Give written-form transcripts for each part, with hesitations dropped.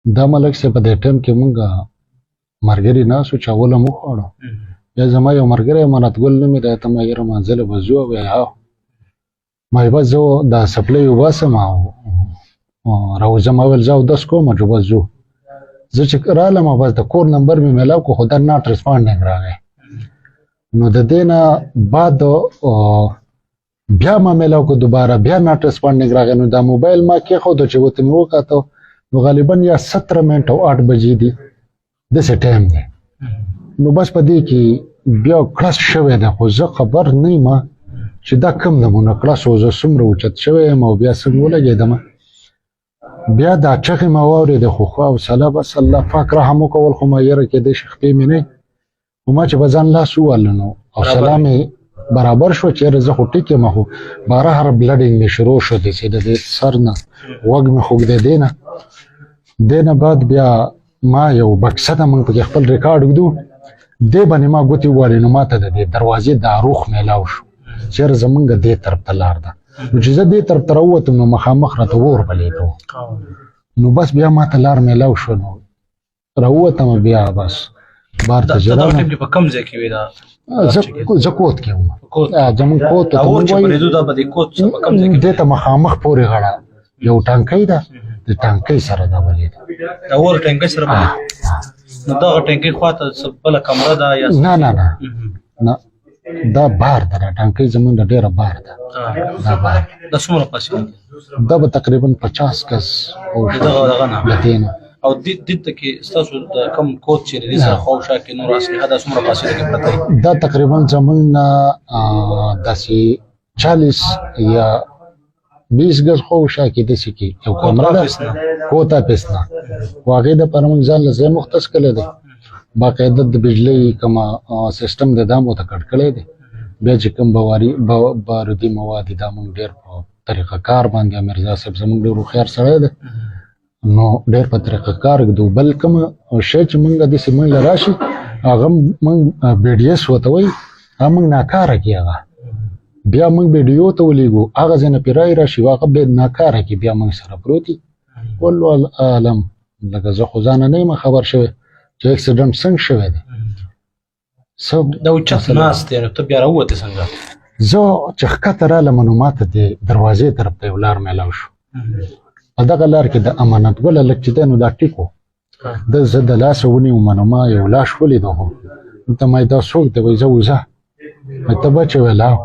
دا ملک صاحب په دې ټایم کې مونږ ملګري ناستو چې اوله مو وخوړو. بیا زما یو ملګری امانت ګل نومې دی، ته ما یاره منزله به ځو. ویل هو. ما ویل بس زه دا سپلی وباسم او راوځم. ما ویل زه اودس کوم چې بس ځو. زه چې رالم بس د کور نمبر مې میلاو کړو، خو دا ناټ ریسپانډینګ راغی. نو د دې نه بعد بیا ما میلاو کړو دوباره، بیا ناټ ریسپانډینګ راغی. نو دا موبایل ما کېښودو چې ورته مې وکتو، نو غالبا یا 17 منټ او 8 بجې دي، داسې ټایم دی. نو بس په دې کې بیا کړس شوی دی، خو زه خبر نه یم چې دا کوم نمونه کړس و، زه څومره اوچت شوی یم او بیا څنګه ولګېدم. بیا دا چغې مې واورېدې، خو خو حوصله بس الله پاک رحم وکول. خو ما یاره کېدای شي خپې مې نه، خو ما چې به ځان لاس ووهلو نو حوصله مې برابر شوه چې یاره زه خو ټیک یم. خو بهر بلډینګ مې شروع شو داسې د دې سر نه غوږ مې خوږدېدی نه. دې نه بعد بیا ما یو بکسه ده، موږ پکې خپل ریکارډ ږدو، دې باندې ما ګوتې ووهلې. نو ما ته د دې دروازې دا روخ میلاو شو چې یاره زمونږ دې طرف ته لار ده. نو چې زه دې طرف ته راووتم نو مخامخ راته اور بلېده. نو بس بیا ما ته لار میلاو شو، نو راووتم. بیا بس بار ته دا ټیم کې په کوم ځای کې وې دا؟ زه کوت کې وم. زمونږ کوت ته اور چې بلېدو دا به د کوت په کوم ځای کې؟ دې ته مخامخ پورې غاړه یو ټانکی ده، د ټانکی سره دا بلېده. د اور ټانکی سره بلېده؟ نو دغه ټانکی خواته بله کمره ده یا؟ نه نه نه نه، دا بار ده، دا ټانکی زمونږ ډېره بار ده. دا بار دا څومره فاصله ده؟ دا به تقریبا 50 کس دغه نه له دې نه. او دلته کې ستاسو د کوم کوچ چې د دې سره خواوشا کې نور اسلحه دا څومره فاصله کې پرته وي؟ دا تقریبا زمونږ نه داسې 40 یا 20 ګز خواوشا کې داسې کې یو کمره ده، کوت اپس نه. خو هغې دپاره موږ ځان له ځای مختص کړی دی، باقاعده د بجلۍ کومه سیسټم دی دا مو ته کټ کړی دی. بیا چې کوم بارودي مواد دي دا موږ ډېر په طریقه کار باندې، میرزا صاحب زموږ ډېر هوښیار سړی دی، نو ډېر په طریقه کار ږدو. بل کوم شی چې موږ داسې موږ له راشي هغه موږ BDS ورته وایي، هغه موږ ناکاره کړي. هغه بیا موږ ویډیو ته ولېږو، هغه ځای نه پرې راشي هغه بیا ناکاره کړي، بیا موږ سره پروت دي. والله اعلم. لکه زه خو ځانه نه یم خبر شوی چې اکسیډنټ څنګه شوی دی. دا اوچت ناست دی، نو ته بیا راووتې څنګه؟ زه چې ښکته رالم نو ما ته د دروازې طرف ته یو لار میلاو شو. په دغه لار کې د امانت ګل هلک چې دی نو دا ټیک و، زه د لاسه ونیوم. نو ما یو لاش ولیدو، نو ته ما دا څوک دی؟ وایي زه وځه. ته بچه؟ ویل هو.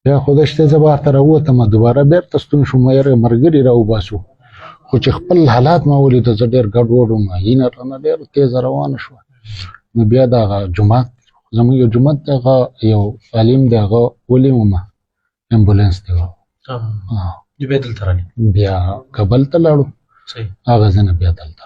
بیا خدای شته زه بهر ته راووتم، دوباره بېرته ستون شوم. ما یاره ملګري راوباسو، خو چې خپل حالات ما ولیدو زه ډېر ګډوډ وم، هینه رانه ډېر تېزه روانه شوه. نو بیا دغه جومات زموږ یو جومات دی، هغه یو عالم دی، هغه ونیومه، امبولانس دی. بیا دلته رالې؟ بیا کابل ته لاړو، هغه ځای نه بیا دلته